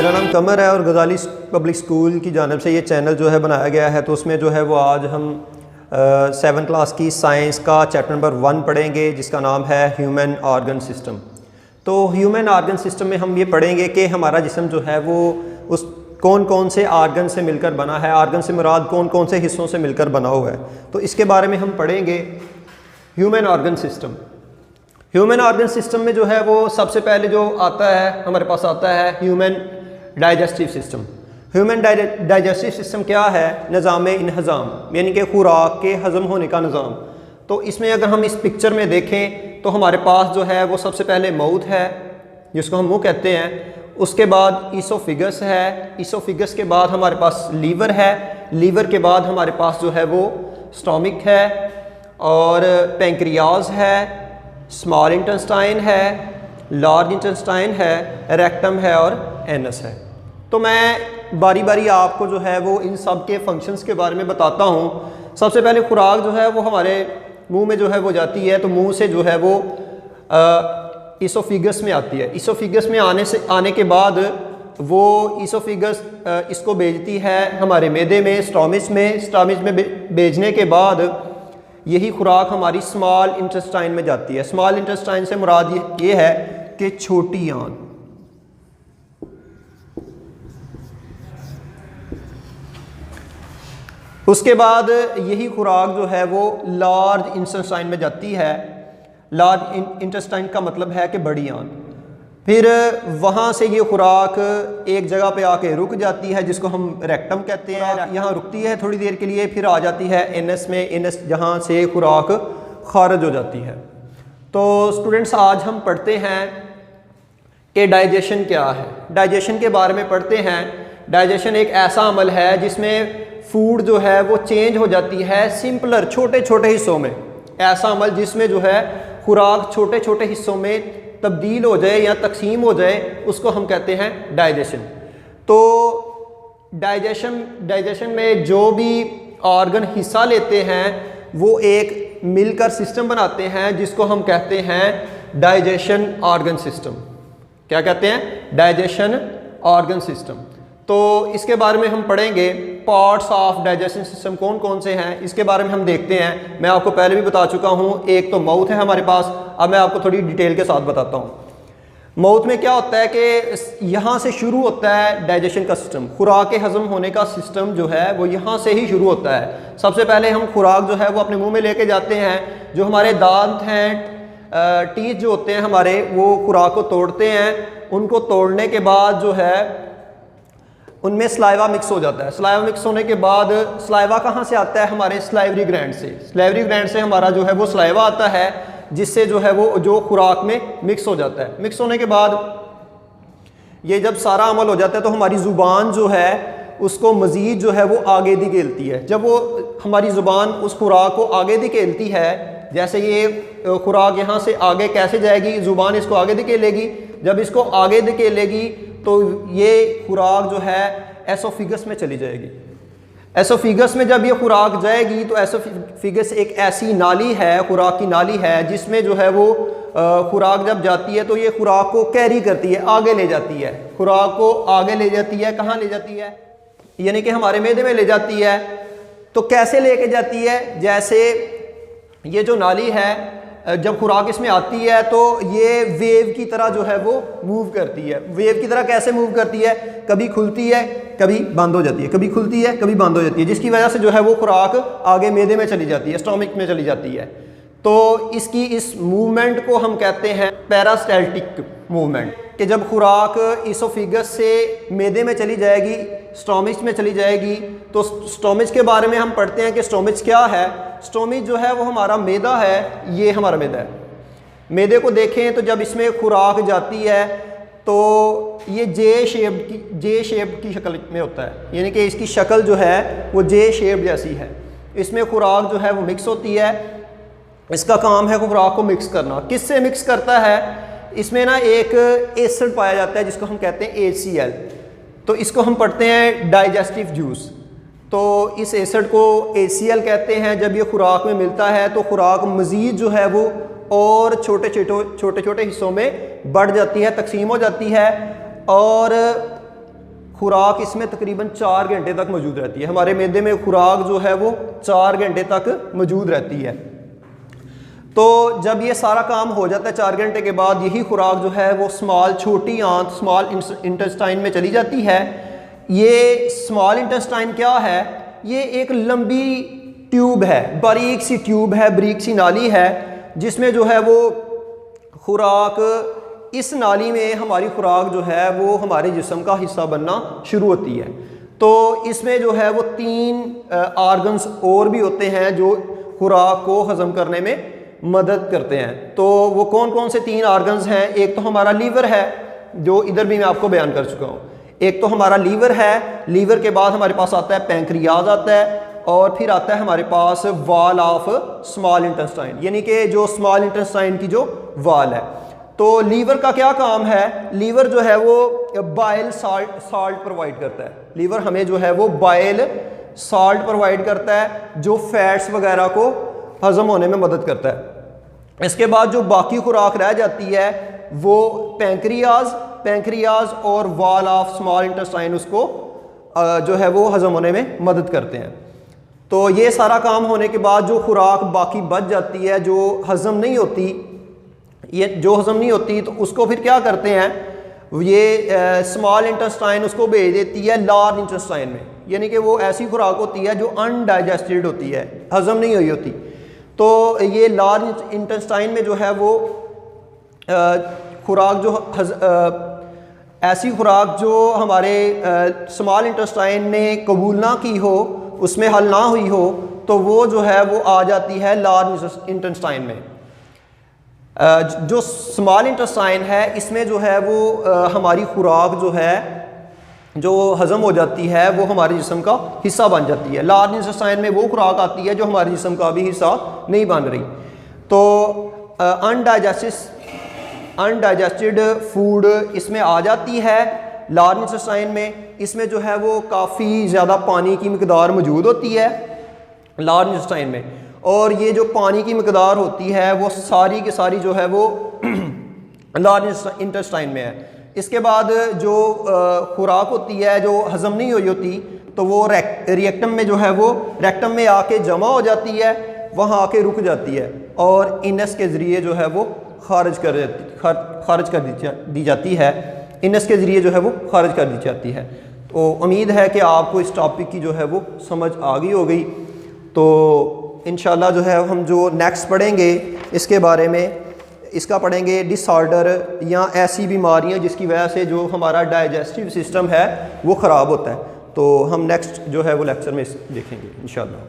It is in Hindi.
मेरा नाम कमर है और गज़ाली पब्लिक स्कूल की जानिब से ये चैनल जो है बनाया गया है। तो उसमें जो है वो आज हम 7th क्लास की साइंस का चैप्टर नंबर 1 पढ़ेंगे, जिसका नाम है ह्यूमन ऑर्गन सिस्टम। तो ह्यूमन ऑर्गन सिस्टम में हम ये पढ़ेंगे कि हमारा जिस्म जो है वो उस कौन कौन से आर्गन से मिलकर बना है, आर्गन से मुराद कौन कौन से हिस्सों से मिलकर बना हुआ है। तो इसके बारे में हम पढ़ेंगे। Human organ system, human organ system में जो है वो सबसे पहले जो आता है हमारे पास आता है human digestive system. Human digestive system क्या है? निज़ाम इन्हज़ाम, यानी कि खुराक के हज़म होने का निज़ाम। तो इसमें अगर हम इस पिक्चर में देखें तो हमारे पास जो है वो सबसे पहले माउथ है, जिसको हम मुंह कहते हैं। उसके बाद ईसोफिगस है, ईसोफिगस के बाद हमारे पास लीवर है, लीवर के बाद हमारे पास जो है वो स्टोमिक है और पेंक्रियाज है, स्मॉल इंटेस्टाइन है, लार्ज इंटेस्टाइन है, रेक्टम है और एनस है। तो मैं बारी बारी आपको जो है वो इन सब के फंक्शंस के बारे में बताता हूँ। सबसे पहले खुराक जो है वो हमारे मुंह में जो है वो जाती है, तो मुंह से जो है वो ईसोफिगस में आती है। ईसोफिगस में आने के बाद वो ईसोफिगस इसको भेजती है हमारे मैदे में, स्टोमिच में भेजने के बाद यही खुराक हमारी स्मॉल इंटेस्टाइन में जाती है। स्मॉल इंटेस्टाइन से मुराद ये है कि छोटी आंत। उसके बाद यही खुराक जो है वो लार्ज इंटेस्टाइन में जाती है। लार्ज इंटेस्टाइन का मतलब है कि बड़ी आंत। फिर वहाँ से ये खुराक एक जगह पे आके रुक जाती है, जिसको हम रेक्टम कहते हैं। यहाँ रुकती है थोड़ी देर के लिए, फिर आ जाती है एनस में, एनस जहाँ से खुराक खारिज हो जाती है। तो स्टूडेंट्स, आज हम पढ़ते हैं कि डाइजेशन क्या है। डाइजेशन के बारे में पढ़ते हैं। डाइजेशन एक ऐसा अमल है जिसमें फूड जो है वो चेंज हो जाती है सिंपलर, छोटे छोटे हिस्सों में। ऐसा अमल जिसमें जो है खुराक छोटे छोटे हिस्सों में तब्दील हो जाए या तकसीम हो जाए, उसको हम कहते हैं डाइजेशन। तो डाइजेशन में जो भी ऑर्गन हिस्सा लेते हैं वो एक मिलकर सिस्टम बनाते हैं, जिसको हम कहते हैं डाइजेशन ऑर्गन सिस्टम। क्या कहते हैं? Digestion organ system. तो इसके बारे में हम पढ़ेंगे। पार्ट्स ऑफ डाइजेशन सिस्टम कौन कौन से हैं, इसके बारे में हम देखते हैं। मैं आपको पहले भी बता चुका हूँ। एक तो माउथ है हमारे पास, अब मैं आपको थोड़ी डिटेल के साथ बताता हूँ। माउथ में क्या होता है कि यहाँ से शुरू होता है डाइजेशन का सिस्टम। खुराक के हजम होने का सिस्टम जो है वो यहाँ से ही शुरू होता है। सबसे पहले हम खुराक जो है वो अपने मुँह में लेके जाते हैं। जो हमारे दांत हैं, टीथ जो होते हैं हमारे, वो खुराक को तोड़ते हैं। उनको तोड़ने के बाद जो है उनमें सलाइवा मिक्स हो जाता है। सलाइवा मिक्स होने के बाद सलाइवा कहाँ से आता है? हमारे स्लाइवरी ग्लैंड से। स्लाइवरी ग्लैंड से हमारा जो है वो सलाइवा आता है, जिससे जो है वो जो खुराक में मिक्स हो जाता है। मिक्स होने के बाद ये जब सारा अमल हो जाता है तो हमारी ज़ुबान जो है उसको मज़ीद जो है वो आगे धकेलती है। जब वो हमारी ज़ुबान उस खुराक को आगे धकेलती है, जैसे ये खुराक यहाँ से आगे कैसे जाएगी, ज़ुबान इसको आगे धकेलेगी। जब इसको आगे धकेलेगी तो ये खुराक जो है एसोफिगस में चली जाएगी। एसोफिगस में जब ये खुराक जाएगी तो एसोफिगस एक ऐसी नाली है, खुराक की नाली है, जिसमें जो है वो खुराक जब जाती है तो ये खुराक को कैरी करती है, आगे ले जाती है। खुराक को आगे ले जाती है, कहाँ ले जाती है? यानी कि हमारे मैदे में ले जाती है। तो कैसे लेके जाती है? जैसे ये जो नाली है, जब खुराक इसमें आती है तो ये वेव की तरह जो है वो मूव करती है। वेव की तरह कैसे मूव करती है? कभी खुलती है, कभी बंद हो जाती है, कभी खुलती है, कभी बंद हो जाती है, जिसकी वजह से जो है वो खुराक आगे मैदे में चली जाती है, स्टोमिक में चली जाती है। तो इस मूवमेंट को हम कहते हैं पेरास्टैल्टिक मूवमेंट। कि जब खुराक ईसोफिगस से मैदे में चली जाएगी, स्टोमिच में चली जाएगी। तो स्टोमिच के बारे में हम पढ़ते हैं कि स्टोमिच क्या है। स्टोमिच जो है वो हमारा मैदा है, ये हमारा मैदा है। मैदे को देखें तो जब इसमें खुराक जाती है तो ये जे शेप की शक्ल में होता है, यानी कि इसकी शक्ल जो है वो जे शेप जैसी है। इसमें खुराक जो है वो मिक्स होती है। इसका काम है खुराक को मिक्स करना। किससे मिक्स करता है? इसमें ना एक एसिड पाया जाता है जिसको हम कहते हैं HCl। तो इसको हम पढ़ते हैं डाइजेस्टिव जूस। तो इस एसिड को HCl कहते हैं। जब ये खुराक में मिलता है तो खुराक मज़ीद जो है वो और छोटे छोटे हिस्सों में बढ़ जाती है, तकसीम हो जाती है। और खुराक इसमें तकरीबन 4 घंटे तक मौजूद रहती है। हमारे मैदे में खुराक जो है वो 4 घंटे तक मौजूद रहती है। तो जब ये सारा काम हो जाता है 4 घंटे के बाद, यही खुराक जो है वो छोटी आंत स्मॉल इंटेस्टाइन में चली जाती है। ये स्मॉल इंटेस्टाइन क्या है? ये एक लंबी ट्यूब है, बारीक सी ट्यूब है, बारीक सी नाली है, जिसमें जो है वो खुराक, इस नाली में हमारी खुराक जो है वो हमारे जिस्म का हिस्सा बनना शुरू होती है। तो इसमें जो है वो 3 ऑर्गन्स और भी होते हैं जो खुराक को हजम करने में मदद करते हैं। तो वो कौन कौन से 3 ऑर्गन्स हैं? एक तो हमारा लीवर है, जो इधर भी मैं आपको बयान कर चुका हूँ। एक तो हमारा लीवर है, लीवर के बाद हमारे पास आता है पैंक्रियाज आता है, और फिर आता है हमारे पास वाल ऑफ स्मॉल इंटेस्टाइन, यानी कि जो स्मॉल इंटेस्टाइन की जो वाल है। तो लीवर का क्या काम है? लीवर जो है वो बाइल साल्ट प्रोवाइड करता है। लीवर हमें जो है वो बाइल साल्ट प्रोवाइड करता है, जो फैट्स वगैरह को हजम होने में मदद करता है। इसके बाद जो बाकी खुराक रह जाती है वो पैंक्रियाज और वाल ऑफ स्मॉल इंटेस्टाइन उसको जो है वो हजम होने में मदद करते हैं। तो ये सारा काम होने के बाद जो खुराक बाकी बच जाती है, जो हजम नहीं होती, तो उसको फिर क्या करते हैं? ये स्मॉल इंटेस्टाइन उसको भेज देती है लार्ज इंटेस्टाइन में, यानी कि वो ऐसी खुराक होती है जो अनडाइजेस्टेड होती है, हजम नहीं हुई होती। तो ये लार्ज इंटेस्टाइन में जो है वो खुराक ऐसी खुराक जो हमारे स्मॉल इंटेस्टाइन ने कबूल ना की हो, उसमें हल ना हुई हो, तो वो जो है वो आ जाती है लार्ज इंटेस्टाइन में। जो स्मॉल इंटेस्टाइन है इसमें जो है वो हमारी खुराक जो है जो हजम हो जाती है वो हमारे जिस्म का हिस्सा बन जाती है। लार्ज इंटेस्टाइन में वो खुराक आती है जो हमारे जिस्म का भी हिस्सा नहीं बन रही। तो अनडाइजेस्टेड फूड इसमें आ जाती है लार्ज इंटेस्टाइन में। इसमें जो है वो काफ़ी ज़्यादा पानी की मिकदार मौजूद होती है लार्ज इंटेस्टाइन में, और ये जो पानी की मिकदार होती है वो सारी की सारी जो है वो लार्ज इंटेस्टाइन में है। इसके बाद जो खुराक होती है जो हजम नहीं हुई होती, तो वो रिएक्टम में जो है वो रेक्टम में आके जमा हो जाती है, वहाँ आके रुक जाती है, और इनस के ज़रिए जो है वो खारिज कर दी जाती है। इनस के ज़रिए जो है वो खारिज कर दी जाती है। तो उम्मीद है कि आपको इस टॉपिक की जो है वो समझ आ गई होगी। तो इंशाल्लाह जो है हम जो नेक्स्ट पढ़ेंगे इसके बारे में, इसका पढ़ेंगे डिसऑर्डर या ऐसी बीमारियां जिसकी वजह से जो हमारा डाइजेस्टिव सिस्टम है वो ख़राब होता है। तो हम नेक्स्ट जो है वो लेक्चर में देखेंगे इंशाल्लाह।